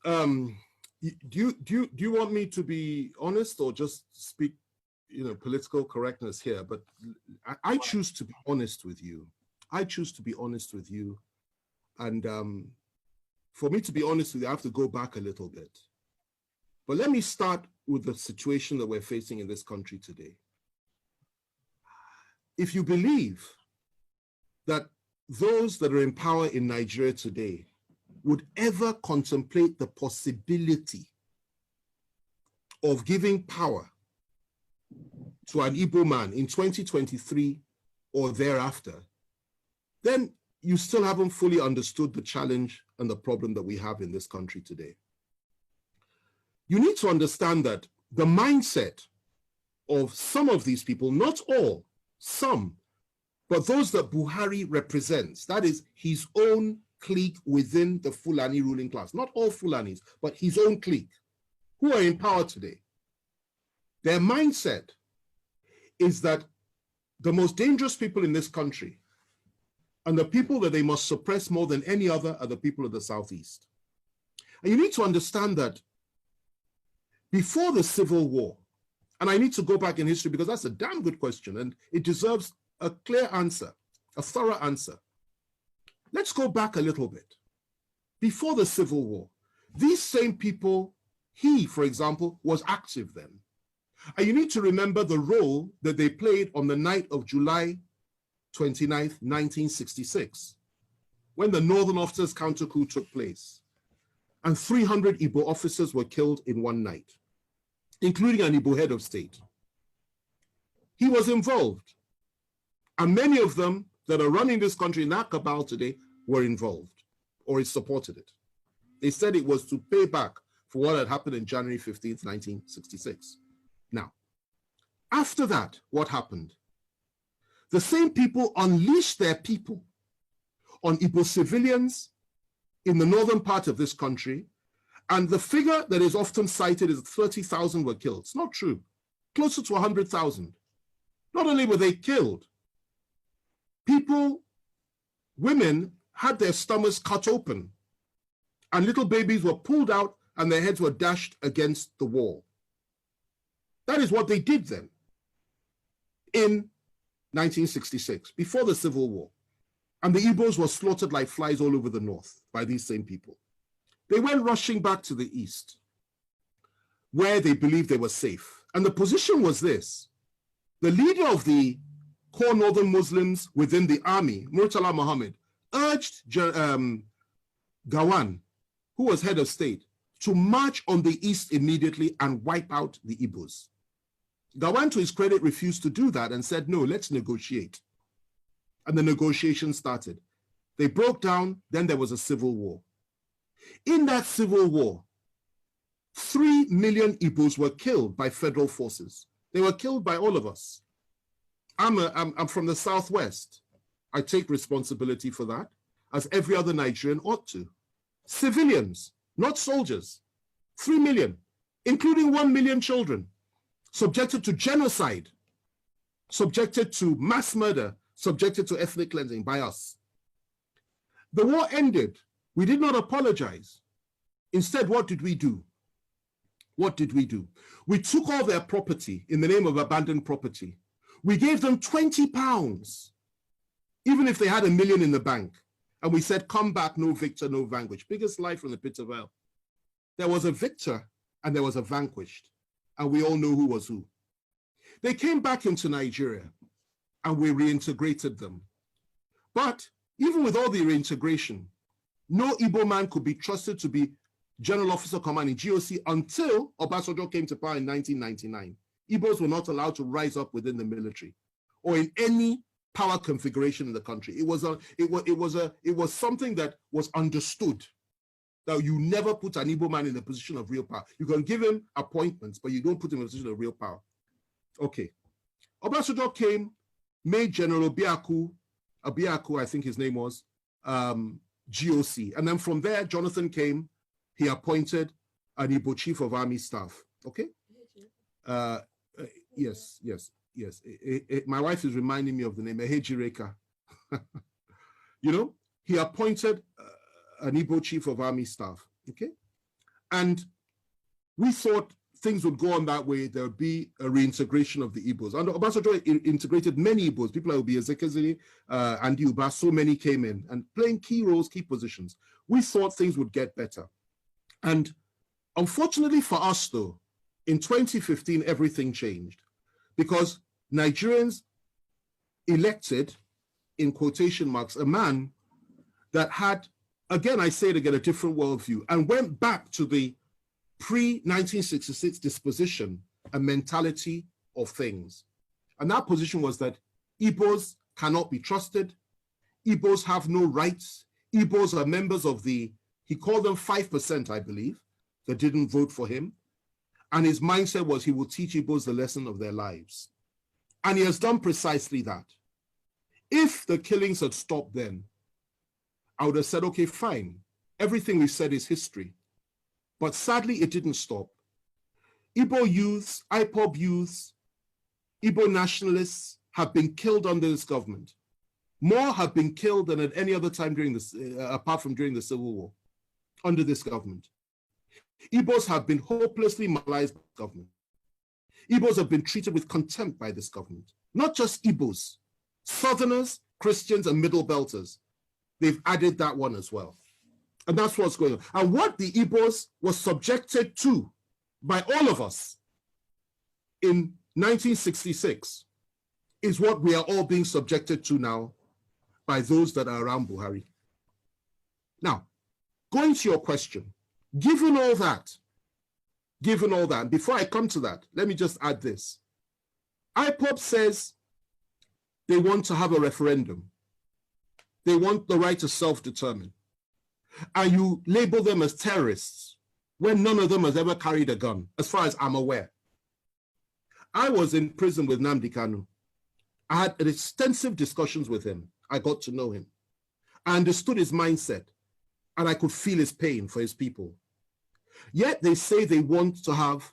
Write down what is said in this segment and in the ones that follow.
So, do you want me to be honest or just speak, political correctness here? But I choose to be honest with you. I choose to be honest with you, and for me to be honest with you, I have to go back a little bit. But let me start with the situation that we're facing in this country today. If you believe that those that are in power in Nigeria today would ever contemplate the possibility of giving power to an Igbo man in 2023 or thereafter, then you still haven't fully understood the challenge and the problem that we have in this country today. You need to understand that the mindset of some of these people, not all, some, but those that Buhari represents, that is his own clique within the Fulani ruling class, not all Fulanis, but his own clique, who are in power today. Their mindset is that the most dangerous people in this country and the people that they must suppress more than any other are the people of the Southeast. And you need to understand that before the Civil War, and I need to go back in history because that's a damn good question and it deserves a clear answer, a thorough answer. Let's go back a little bit. Before the Civil War, these same people, he, for example, was active then. And you need to remember the role that they played on the night of July 29th, 1966, when the Northern Officers counter coup took place. And 300 Igbo officers were killed in one night, including an Igbo head of state. He was involved. And many of them that are running this country in that cabal today were involved or supported it. They said it was to pay back for what had happened in January 15th, 1966. Now, after that, what happened? The same people unleashed their people on Igbo civilians in the northern part of this country, and the figure that is often cited is 30,000 were killed. It's not true. Closer to 100,000. Not only were they killed, people, women had their stomachs cut open and little babies were pulled out and their heads were dashed against the wall. That is what they did then in 1966, before the Civil War. And the Igbos were slaughtered like flies all over the north by these same people. They went rushing back to the east, where they believed they were safe. And the position was this: the leader of the core northern Muslims within the army, Murtala Muhammad, urged Gawan, who was head of state, to march on the east immediately and wipe out the Igbos. Gawan, to his credit, refused to do that and said, no, let's negotiate. And the negotiations started. They broke down, then there was a civil war. In that civil war, 3 million Igbos were killed by federal forces. They were killed by all of us. I'm from the Southwest. I take responsibility for that, as every other Nigerian ought to. Civilians, not soldiers. 3 million, including 1 million children, subjected to genocide, subjected to mass murder, subjected to ethnic cleansing by us. The war ended. We did not apologize. Instead, what did we do? What did we do? We took all their property in the name of abandoned property. We gave them £20, even if they had $1 million in the bank. And we said, come back, no victor, no vanquished. Biggest lie from the pit of hell. There was a victor and there was a vanquished. And we all know who was who. They came back into Nigeria and we reintegrated them. But even with all the reintegration, no Igbo man could be trusted to be General Officer Commanding GOC until Obasanjo came to power in 1999. Igbos were not allowed to rise up within the military or in any power configuration in the country. It was something that was understood, that you never put an Igbo man in a position of real power. You can give him appointments, but you don't put him in a position of real power. Okay. Obasanjo came, made General Abiaku, I think his name was, GOC. And then from there, Jonathan came, he appointed an Igbo chief of army staff. Okay? Yes. My wife is reminding me of the name, Ehejireka. You know, he appointed an Igbo chief of army staff. Okay? And we thought things would go on that way. There would be a reintegration of the Igbos. And Obasanjo integrated many Igbos. People like Obi Ezekwesili, and Uba, so many came in and playing key roles, key positions. We thought things would get better. And unfortunately for us, though, in 2015, everything changed because Nigerians elected, in quotation marks, a man that had, again, I say it again, a different worldview and went back to the pre-1966 disposition and mentality of things. And that position was that Igbos cannot be trusted. Igbos have no rights. Igbos are members of the, he called them 5%, I believe, that didn't vote for him. And his mindset was he will teach Igbos the lesson of their lives. And he has done precisely that. If the killings had stopped then, I would have said, okay, fine. Everything we said is history. But sadly, it didn't stop. Igbo youths, IPOB youths, Igbo nationalists have been killed under this government. More have been killed than at any other time during this, apart from during the Civil War, under this government. Igbos have been hopelessly marginalized by the government. Igbos have been treated with contempt by this government. Not just Igbos, Southerners, Christians, and Middle Belters. They've added that one as well. And that's what's going on. And what the Igbos was subjected to by all of us in 1966 is what we are all being subjected to now by those that are around Buhari. Now, going to your question, given all that, before I come to that, let me just add this. IPOB says they want to have a referendum. They want the right to self-determine. And you label them as terrorists when none of them has ever carried a gun, as far as I'm aware. I was in prison with Nnamdi Kanu. I had extensive discussions with him. I got to know him. I understood his mindset, and I could feel his pain for his people. Yet they say they want to have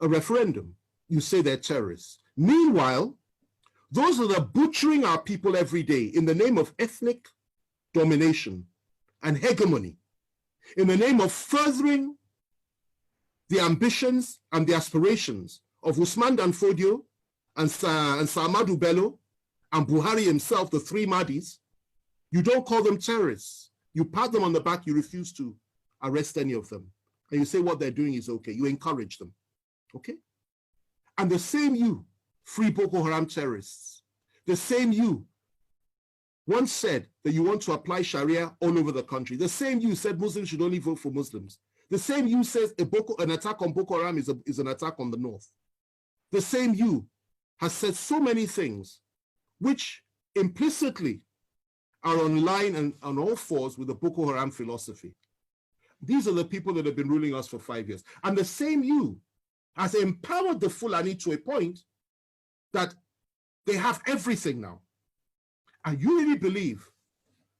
a referendum. You say they're terrorists. Meanwhile, those that are butchering our people every day in the name of ethnic domination and hegemony, in the name of furthering the ambitions and the aspirations of Usman Dan Fodio and Ahmadu Bello and Buhari himself, the three Mahdis, you don't call them terrorists. You pat them on the back, you refuse to arrest any of them. And you say what they're doing is okay. You encourage them, okay? And the same you, free Boko Haram terrorists, the same you once said that you want to apply Sharia all over the country. The same you said Muslims should only vote for Muslims. The same you says an attack on Boko Haram is an attack on the North. The same you has said so many things which implicitly are on line and on all fours with the Boko Haram philosophy. These are the people that have been ruling us for 5 years. And the same you has empowered the Fulani to a point that they have everything now. And you really believe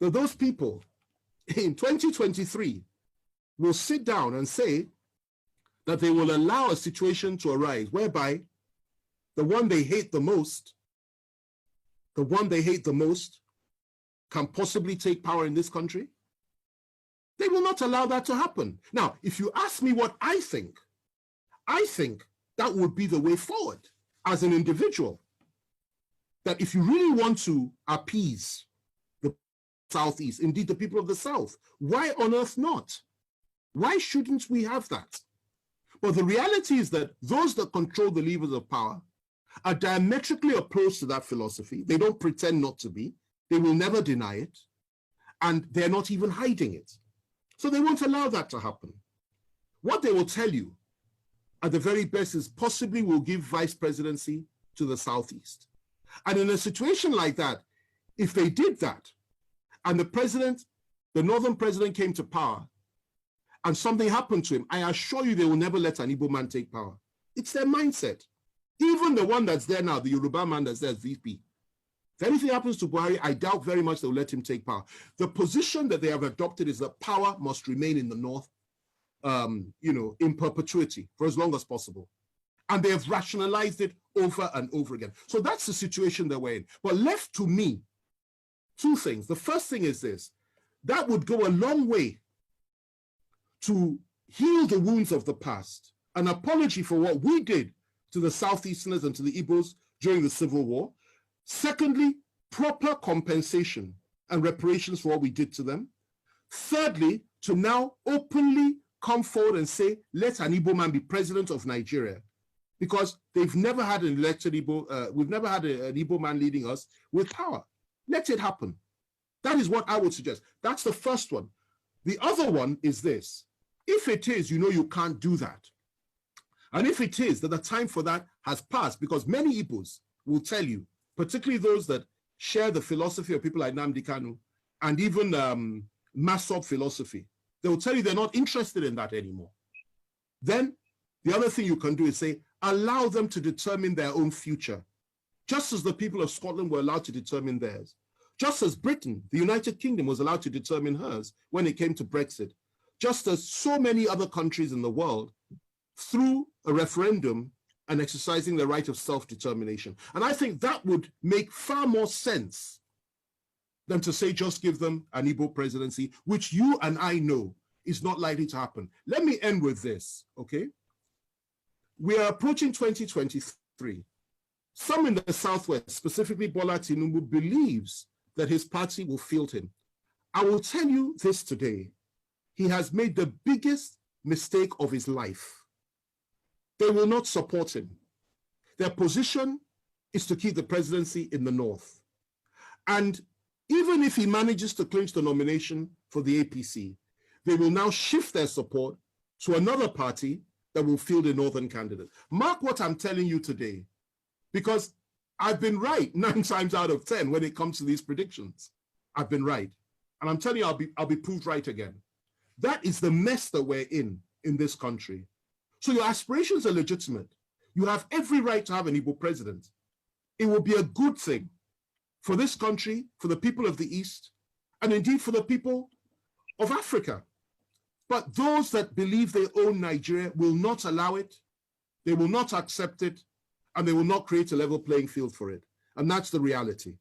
that those people in 2023 will sit down and say that they will allow a situation to arise whereby the one they hate the most can possibly take power in this country? They will not allow that to happen. Now, if you ask me what I think that would be the way forward as an individual. That if you really want to appease the Southeast, indeed the people of the South, why on earth not? Why shouldn't we have that? But the reality is that those that control the levers of power are diametrically opposed to that philosophy. They don't pretend not to be. They will never deny it. And they're not even hiding it. So they won't allow that to happen. What they will tell you at the very best is possibly we'll give vice presidency to the Southeast. And in a situation like that, if they did that, and the northern president came to power, and something happened to him, I assure you they will never let an Igbo man take power. It's their mindset. Even the one that's there now, the Yoruba man that's there as VP. If anything happens to Buhari, I doubt very much they'll let him take power. The position that they have adopted is that power must remain in the north, in perpetuity for as long as possible. And they have rationalized it over and over again. So that's the situation that we're in. But left to me, two things. The first thing is this. That would go a long way to heal the wounds of the past, an apology for what we did to the Southeasterners and to the Igbos during the Civil War. Secondly, proper compensation and reparations for what we did to them. Thirdly, to now openly come forward and say, let an Igbo man be president of Nigeria, because they've never had an elected Igbo, we've never had an Igbo man leading us with power. Let it happen. That is what I would suggest. That's the first one. The other one is this. If it is, you know, you can't do that. And if it is that the time for that has passed, because many Igbos will tell you, particularly those that share the philosophy of people like Nnamdi Kanu and even Masop philosophy, they will tell you they're not interested in that anymore. Then the other thing you can do is say, allow them to determine their own future, just as the people of Scotland were allowed to determine theirs, just as Britain, the United Kingdom, was allowed to determine hers when it came to Brexit, just as so many other countries in the world, through a referendum and exercising the right of self-determination. And I think that would make far more sense than to say just give them an Igbo presidency, which you and I know is not likely to happen. Let me end with this, okay? We are approaching 2023. Some in the Southwest, specifically Bola Tinubu, believes that his party will field him. I will tell you this today. He has made the biggest mistake of his life. They will not support him. Their position is to keep the presidency in the North. And even if he manages to clinch the nomination for the APC, they will now shift their support to another party that will field a Northern candidate. Mark what I'm telling you today, because I've been right 9 times out of 10 when it comes to these predictions. I've been right. And I'm telling you, I'll be proved right again. That is the mess that we're in this country. So your aspirations are legitimate. You have every right to have an Igbo president. It will be a good thing for this country, for the people of the East, and indeed for the people of Africa. But those that believe they own Nigeria will not allow it, they will not accept it, and they will not create a level playing field for it. And that's the reality.